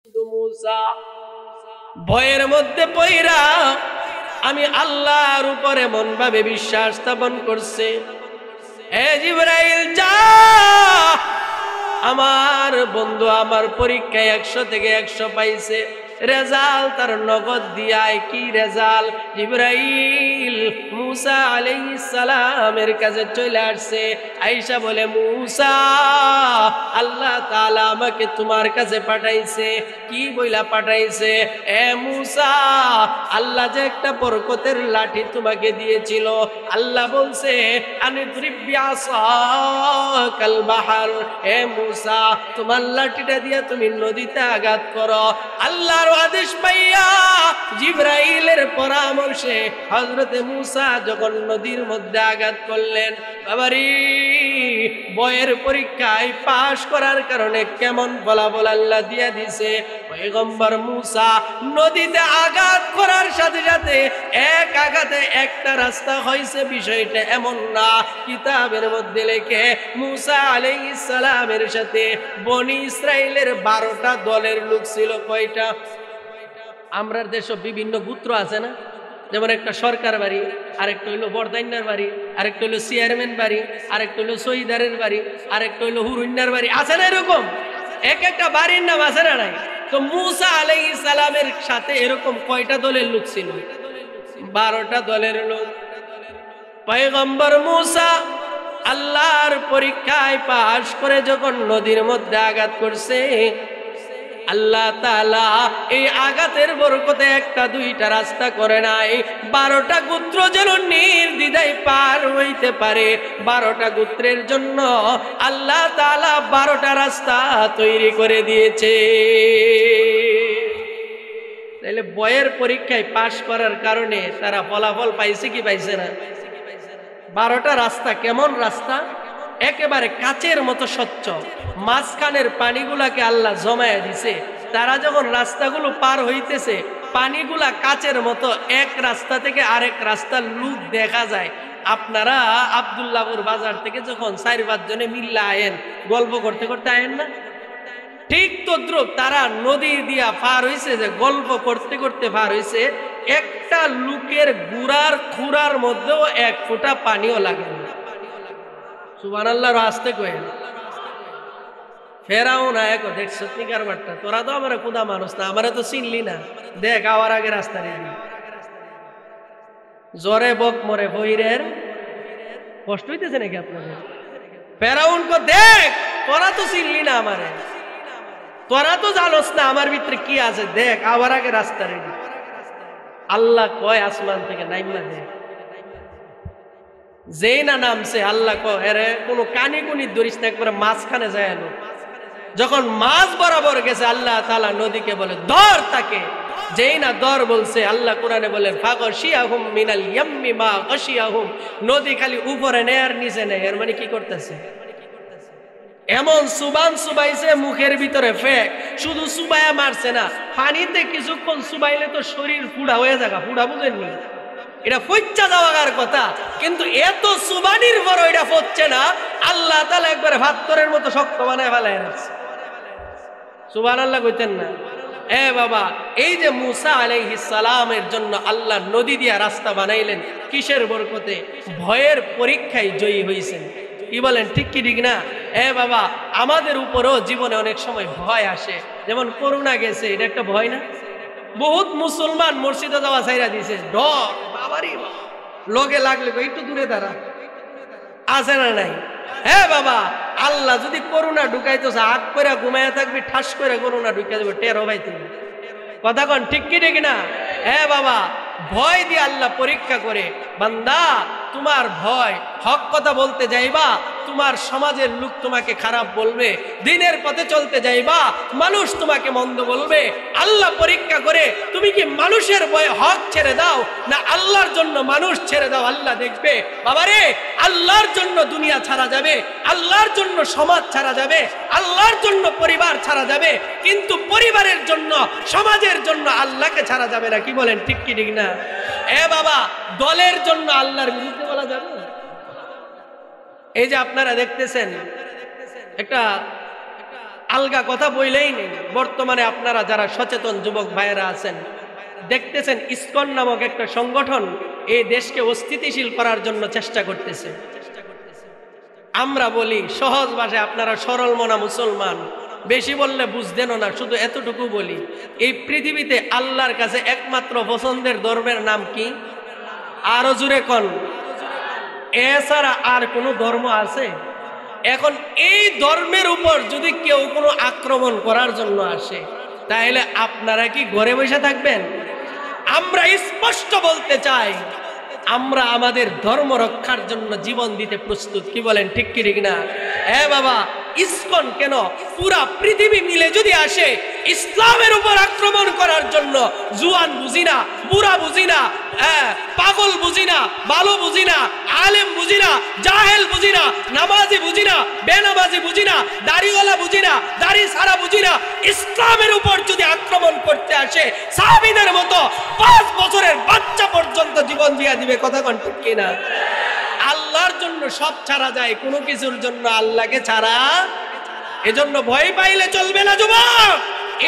মুসা ভয়ের মধ্যে পইরা আমি আল্লাহর উপরে মন ভাবে বিশ্বাস স্থাপন করছে। এ জিবরাইল যা, আমার বন্ধু আমার পরীক্ষায় 100 থেকে 100 পাইছে, রেজাল্ট তার নগদ দিয়ায়। কি রেজাল্ট? জিবরাইল মুসা আলাইহিস সালামের কাছে চলে আসছে, আয়েশা বলে মুসা আল্লাহ তাআলা আমাকে তোমার কাছে পাঠাইছে। কি বইলা পাঠাইছে? এ মুসা, আল্লাহ যে একটা বরকতের লাঠি তোমাকে দিয়েছিল, আল্লাহ বলছে আনিদ্রিব বিআসাকাল বাহর। এ মুসা, তোমার লাঠিটা দিয়ে তুমি নদীতে আঘাত করো। আল্লাহর আদেশ পাইয়া জিবরাইলের পরামর্শে হযরতে মুসা যখন নদীর মধ্যে আঘাত করলেন, বাবারি বয়ের পরীক্ষায় পাশ করার কারণে কেমন ফলাফল আল্লাহ দিয়া দিছে। পয়গম্বর মুসা নদীতে আঘাত করার সাথে সাথে এক আঘাতে একটা রাস্তা হয়েছে, বিষয়টা এমন না। কিতাবের মধ্যে লেখে মুসা আলাইহিস সালামের সাথে বনি ইসরাইলের 12টা দলের লোক ছিল। কয়টা? আমরার দেশে বিভিন্ন গোত্র আছে না, যেমন একটা সরকার বাড়ি, আরেকটা হইলো বরদাইন্নার বাড়ি, আরেকটা হইলো চেয়ারম্যান বাড়ি, আরেকটা হইলো সহিদারের বাড়ি, আরেকটা হইলো হুরুন্নার বাড়ি, আছে না এরকম? এক একটা বাড়ির নাম আছে না নাই? তো মুসা আলাইহিস সালামের সাথে এরকম কয়টা দলের লোক ছিল? 12টা দলের লোক। পয়গম্বর মুসা আল্লাহর পরীক্ষায় পাশ করে যখন নদীর মধ্যে আঘাত করছে, আল্লাহ তাআলা এই আঘাতের বরকতে একটা দুইটা রাস্তা করে নাই, 12টা গোত্র যেন নির্দ্বিধায় পার হইতে পারে। 12টা গোত্রের জন্য আল্লাহ তাআলা 12টা রাস্তা তৈরি করে দিয়েছে। তাহলে বয়ের পরীক্ষায় পাশ করার কারণে তারা ফলাফল পাইছে কি পাইছে না? 12টা রাস্তা। কেমন রাস্তা? একেবারে কাচের মতো স্বচ্ছ, মাঝখানের পানিগুলাকে আল্লাহ জমায়া দিছে। তারা যখন রাস্তাগুলো পার হইতেছে, পানিগুলা কাচের মতো, এক রাস্তা থেকে আরেক রাস্তার লুক দেখা যায়। আপনারা আব্দুল্লাহপুর বাজার থেকে যখন 4-5 জনে মিল্লা আয়েন, গল্প করতে করতে আয়েন না, ঠিক তদ্রুপ তারা নদী দিয়া পার হইছে, যে গল্প করতে করতে পার হইছে। একটা লুকের গুড়ার খুরার মধ্যেও 1 ফোঁটা পানিও লাগে না। সুবহানাল্লাহ। আসতে কইেন। ফেরাউন আয় কো, দেখ সত্যি কারবারটা, তোরা তো আমার খুদা মানুষ না, আমারে তো চিনলি না, দেখ আওয়ার আগে রাস্তা রেডি। জোরে বক মরে বইরের কষ্ট হইতেছে নাকি আপনাদের? ফেরাউন কো, দেখ তোরা তো চিনলি না আমারে, তোরা তো জানোস না আমার ভিতরে কি আছে, দেখ আওয়ার আগে রাস্তা রেডি। আল্লাহ কয় আসমান থেকে নাইমা দেখ। যেই না নামছে আল্লাহ কয় এরে কোনো কানি কুনি ধরিস না, একবারে মাঝখানে যায় এলো। যখন মাছ বরাবর গেছে আল্লাহ তাআলা নদীকে বলে ধর তাকে। যেই না ধর বলছে, আল্লাহ কোরআনে বলেন ফাগশিয়াহুম মিনাল ইয়াম্মি মা গাশিয়াহুম, নদী খালি উপরে নেয় আর নিচে নেয়। এর মানে কি করতেছে? এমন সুবান সুবাইছে মুখের ভিতরে ফেক, শুধু সুবায়া মারছে না, পানিতে কিছুক্ষণ সুবাইলে তো শরীর ফুড়া হয়ে যাবে। ফুড়া বুঝেননি? এটা ফচ্চা যাওয়ার কথা, কিন্তু এত সুবানির পর এটা ফচ্ছে না। আল্লাহ তাআলা একবারে ভাত্তরের মতো শক্ত বানায় ফেলায় রাখছে। সুবহানাল্লাহ কইতেন না? এ বাবা, এই যে মুসা আলাইহিস সালামের জন্য আল্লাহ নদী দিয়া রাস্তা বানাইলেন, কিসের বরকতে? ভয়ের পরীক্ষায় জয়ী হইছেন। কি বলেন, ঠিক কি ঠিক না? এ বাবা, আমাদের উপরও জীবনে অনেক সময় ভয় আসে। যেমন করোনা গেছে, এটা একটা ভয় না? বহুত মুসলমান মসজিদে যাওয়া ছাইরা দিছে, ডর বাবারি, লগে লাগলে একটু দূরে দাঁড়া, আছে না নাই? হ্যাঁ বাবা, আল্লাহ যদি করোনা ঢুকাইতেছে, আগ করে ঘুমাইয়া থাকবি, ঠাস করে করোনা ঢুকাই দেবে, টেরো ভাই তুমি। কথা কন, ঠিক কি ঠিক না? হ্যাঁ বাবা, ভয় দিয়ে আল্লাহ পরীক্ষা করে। বান্দা, তোমার ভয়, হক কথা বলতে যাইবা, তোমার সমাজের লোক তোমাকে খারাপ বলবে, দিনের পথে চলতে যাইবা, মানুষ তোমাকে মন্দ বলবে। আল্লাহ পরীক্ষা করে তুমি কি মানুষের ভয়ে হক ছেড়ে দাও, না আল্লাহর জন্য মানুষ ছেড়ে দাও। আল্লাহ দেখবে বাবারে, আল্লাহর জন্য দুনিয়া ছাড়া যাবে, আল্লাহর জন্য সমাজ ছাড়া যাবে, আল্লাহর জন্য পরিবার ছাড়া যাবে, কিন্তু পরিবারের জন্য, সমাজের জন্য আল্লাহকে ছাড়া যাবে না। কি বলেন, ঠিক কি ঠিক না? এ বাবা, দলের জন্য আল্লাহর বিরুদ্ধে বলা যাবে? এই যে আপনারা দেখতেছেন, একটা আলগা কথা বইলেই নেই। বর্তমানে আপনারা যারা সচেতন যুবক ভাইয়েরা আছেন, দেখতেছেন ইসকন নামক একটা সংগঠন এই দেশকে অস্থিতিশীল করার জন্য চেষ্টা করতেছে। আমরা বলি সহজ ভাষায়, আপনারা সরল মনা মুসলমান, বেশি বললে বুঝতেনও না, শুধু এতটুকু বলি, এই পৃথিবীতে আল্লাহর কাছে একমাত্র পছন্দের ধর্মের নাম কি? আরো জুড়ে কোন? এছাড়া আর কোনো ধর্ম আছে? এখন এই ধর্মের উপর যদি কেউ কোনো আক্রমণ করার জন্য আসে, তাহলে আপনারা কি ঘরে বসে থাকবেন? আমরা স্পষ্ট বলতে চাই, আমরা আমাদের ধর্ম রক্ষার জন্য জীবন দিতে প্রস্তুত। কি বলেন, ঠিক কি ঠিক না? হ্যাঁ বাবা, ইসকন কেন, পুরা পৃথিবী মিলে যদি আসে ইসলামের উপর আক্রমণ করার জন্য, জুয়ান বুঝি না, বুড়া বুঝি না, পাগল বুঝি না, ভালো বুঝি না, আলেম বুঝি না, জাহেল বুঝি না, নামাজি বুঝি না, বেনামাজি বুঝি না, দাড়িওয়ালা বুঝি না, দাড়ি ছাড়া বুঝি না, ইসলামের উপর যদি আক্রমণ করতে আসে, সাহাবীদের মতো 5 বছরের বাচ্চা পর্যন্ত জীবন দিয়া দিবে। কথা কোন ঠিক কিনা? আল্লাহর জন্য সব ছাড়া যায়, কোনো কিছুর জন্য আল্লাহকে ছাড়া। এজন্য ভয় পাইলে চলবে না যুবক।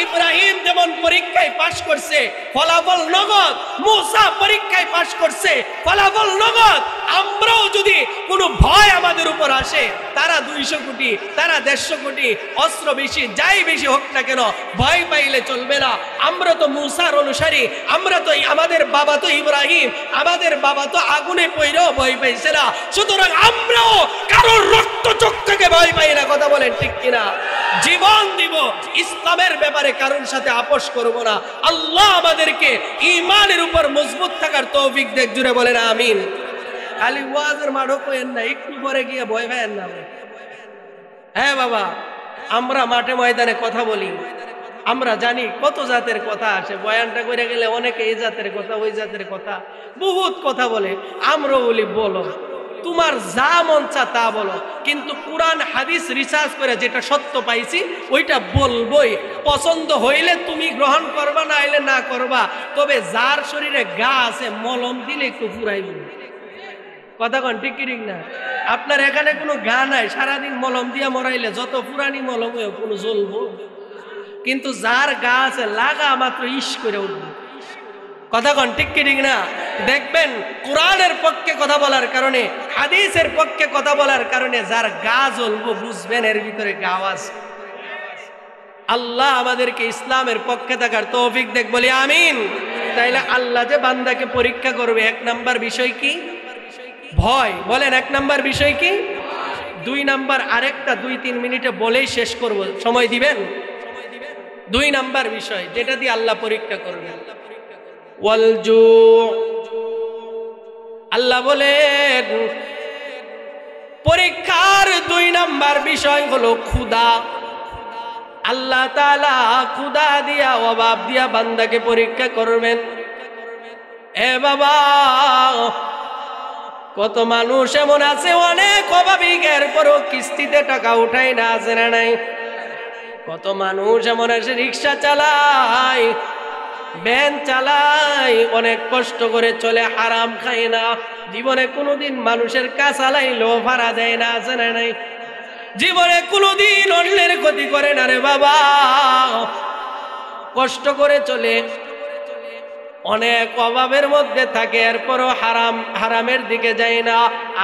ইব্রাহিম যেমন পরীক্ষায় পাশ করছে, ফলাফল নগদ। মুসা পরীক্ষায় পাশ করছে, ফলাফল নগদ। আমরাও যদি কোনো ভয় আমাদের উপর আসে, তারা 200 কোটি, তারা 150 কোটি, অস্ত্র বেশি, যাই বেশি হোক না কেন, ভয় পাইলে চলবে না। আমরা তো মুসার অনুসারী, আমরা তো, আমাদের বাবা তো ইব্রাহিম, আমাদের বাবা তো আগুনে পইরেও ভয় পাইছে না। সুতরাং আমরাও কারোর রক্ত চোখ থেকে ভয় পাই না। কথা বলেন ঠিক কিনা? জীবন দিব, ইসলামের ব্যাপারে কারোর সাথে আপোষ করব না। আল্লাহ আমাদেরকে ঈমানের উপর মজবুত থাকার তৌফিক দেখ। জুড়ে বলেন আমিন। খালি ওয়াজের মাঠও কইেন না, একটু পরে গিয়ে ভয় পাইেন না। হ্যাঁ বাবা, আমরা মাঠে ময়দানে কথা বলি, আমরা জানি কত জাতের কথা আসে। বয়ানটা করে গেলে অনেকে এই জাতের কথা, ওই জাতের কথা, বহুত কথা বলে। আমরা বলি বলো, তোমার যা মন চা তা বলো, কিন্তু কোরআন হাদিস রিসার্চ করে যেটা সত্য পাইছি ওইটা বলবোই। পছন্দ হইলে তুমি গ্রহণ করবা, না হইলে না করবা। তবে যার শরীরে গা আছে, মলম দিলে একটু ফুরাইব। কথা কন ঠিক কি ঠিক না? আপনার এখানে কোনো গা নাই, সারাদিন মলম দিয়া মরাইলে যত পুরানি মলম হয়েও কোনো জ্বলবো। কিন্তু যার গা আছে, লাগা মাত্র ইস করে উঠবে। কথা কন ঠিক কি ঠিক না? দেখবেন কোরআনের পক্ষে কথা বলার কারণে, হাদিসের পক্ষে কথা বলার কারণে যার গা জ্বলবো, বুঝবেন এর ভিতরে গা আছে। আল্লাহ আমাদেরকে ইসলামের পক্ষে থাকার তৌফিক দেখ, বলি আমিন। তাইলে আল্লাহ যে বান্দাকে পরীক্ষা করবে, 1 নাম্বার বিষয় কি? ভয়। বলেন 1 নাম্বার বিষয় কি? 2 নাম্বার আরেকটা 2-3 মিনিটে বলেই শেষ করব, সময় দিবেন? 2 নাম্বার বিষয় যেটা দিয়ে আল্লাহ পরীক্ষা করবেন, ওয়ালজু। আল্লাহ বলেন পরীক্ষার 2 নাম্বার বিষয় হলো ক্ষুধা। আল্লাহ তাআলা ক্ষুধা দিয়া, অভাব দিয়া বান্দাকে পরীক্ষা করবেন। এ বাবা, কত মানুষ এমন আছে অনেক অভাবী, এরপরও কিস্তিতে টাকা উঠায় না, আছে না নাই? কত মানুষ এমন আছে রিক্সা চালায়, ভ্যান চালায়, অনেক কষ্ট করে চলে, হারাম খায় না, জীবনে কোনোদিন মানুষের কাজ চালাইলো ভাড়া দেয় না, আছে না নাই? জীবনে কোনোদিন অন্যের ক্ষতি করে না রে বাবা, কষ্ট করে চলে, অনেক অভাবের মধ্যে থাকে, এরপরও হারামের দিকে যায় না।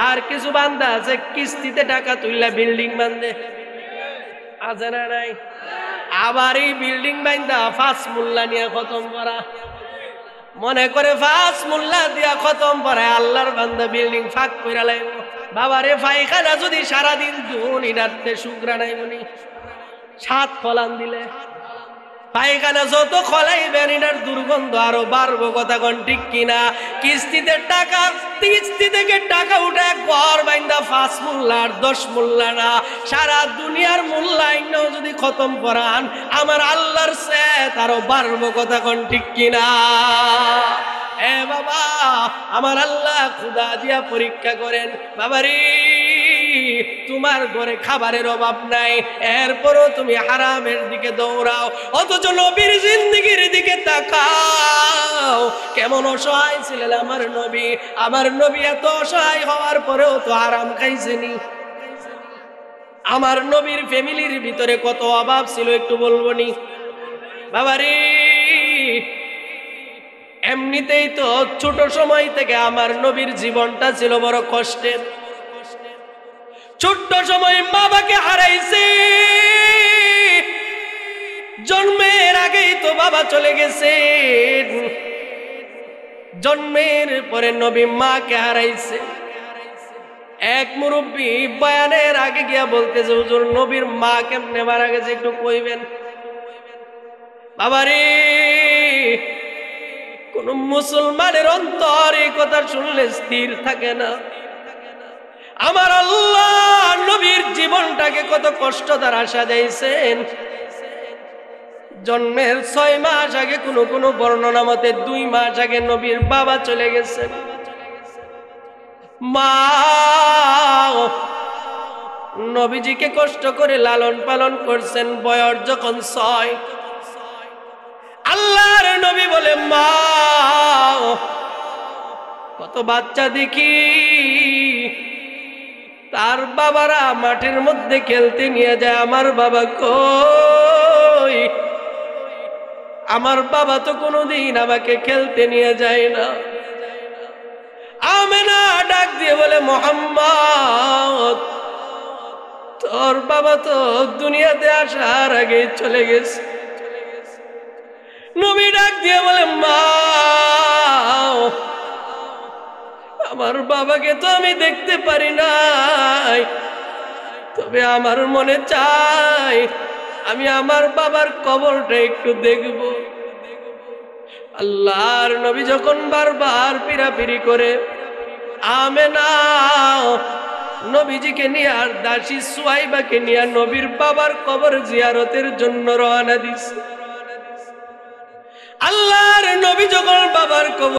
আর কিছু বান্দা আছে কিস্তিতে টাকা তুললা বিল্ডিং বান্ধে, আছে না নাই? আবার এই বিল্ডিং বান্ধা 5 মোল্লা নিয়ে খতম করা, মনে করে 5 মোল্লা দিয়া খতম করে আল্লাহর বান্দা বিল্ডিং ফাঁক কইরা লাইব। বাবারে পায়খানা যদি সারাদিন দুন, ইনারতে শুকরা নাই বনি 7 ফলান দিলে পায়খানা যত খলাইবেন এটার দুর্গন্ধ আরো বাড়বো। কথা কোন ঠিক কিনা? কিস্তিতে টাকা, কিস্তি থেকে টাকা উঠে ঘর বাইন্দা 5 মোল্লা আর 10 মোল্লা না, সারা দুনিয়ার মূল্যায়ন যদি খতম করান, আমার আল্লাহর সেত আরো বাড়বো। কথা কোন ঠিক কিনা? এ বাবা, আমার আল্লাহ ক্ষুধা দিয়া পরীক্ষা করেন। বাবারে, তোমার ঘরে খাবারের অভাব নাই, এরপরও তুমি হারামের দিকে দৌড়াও, অথচ নবীর জিন্দেগির দিকে তাকাও। কেমন অসহায় ছিলেন আমার নবী। আমার নবী এত অসহায় হওয়ার পরেও তো হারাম খাইছেনি। আমার নবীর ফ্যামিলির ভিতরে কত অভাব ছিল একটু বলবো নি বাবারে। এমনিতেই তো ছোট সময় থেকে আমার নবীর জীবনটা ছিল বড় কষ্টের। ছোট্ট সময় বাবাকে হারাইছে, জন্মের আগেই তো বাবা চলে গেছে, জন্মের পরে নবী মাকে হারাইছে। এক মুরব্বী বয়ানের আগে গিয়া বলতেছে, হুজুর নবীর মা কেমনে মারা গেছে একটু কইবেন। বাবারে, কোন মুসলমানের অন্তর এই কথা শুনলে স্থির থাকে না। আমার আল্লাহ নবীর জীবনটাকে কত কষ্ট দ্বারা সাজাইছেন। জন্মের 6 মাস আগে কোন বর্ণনা মতে 2 মাস আগে নবীর বাবা চলে গেছে। মা নবীজিকে কষ্ট করে লালন পালন করছেন। বয়স যখন 6, আল্লাহর নবী বলে, মা কত বাচ্চা দেখি তার বাবারা মাঠের মধ্যে খেলতে নিয়ে যায়, আমার বাবা কই? আমার বাবা তো কোনোদিন আমাকে খেলতে নিয়ে যায় না। আমেনা ডাক দিয়ে বলে, মুহাম্মদ তোর বাবা তো দুনিয়াতে আসার আগে চলে গেছে। নবী ডাক দিয়ে বলে, মা আমার বাবাকে তো আমি দেখতে পারি নাই, তবে আমার মনে চায় আমি আমার বাবার কবরটা একটু দেখব। আল্লাহর নবী যখন বারবার পিরাপিরি করে আমেনা নবীজিকে নিয়ে আর দাসী সুয়াইবাকে নিয়ে নবীর বাবার কবর জিয়ারতের জন্য রওনা দিছে। আল্লাহ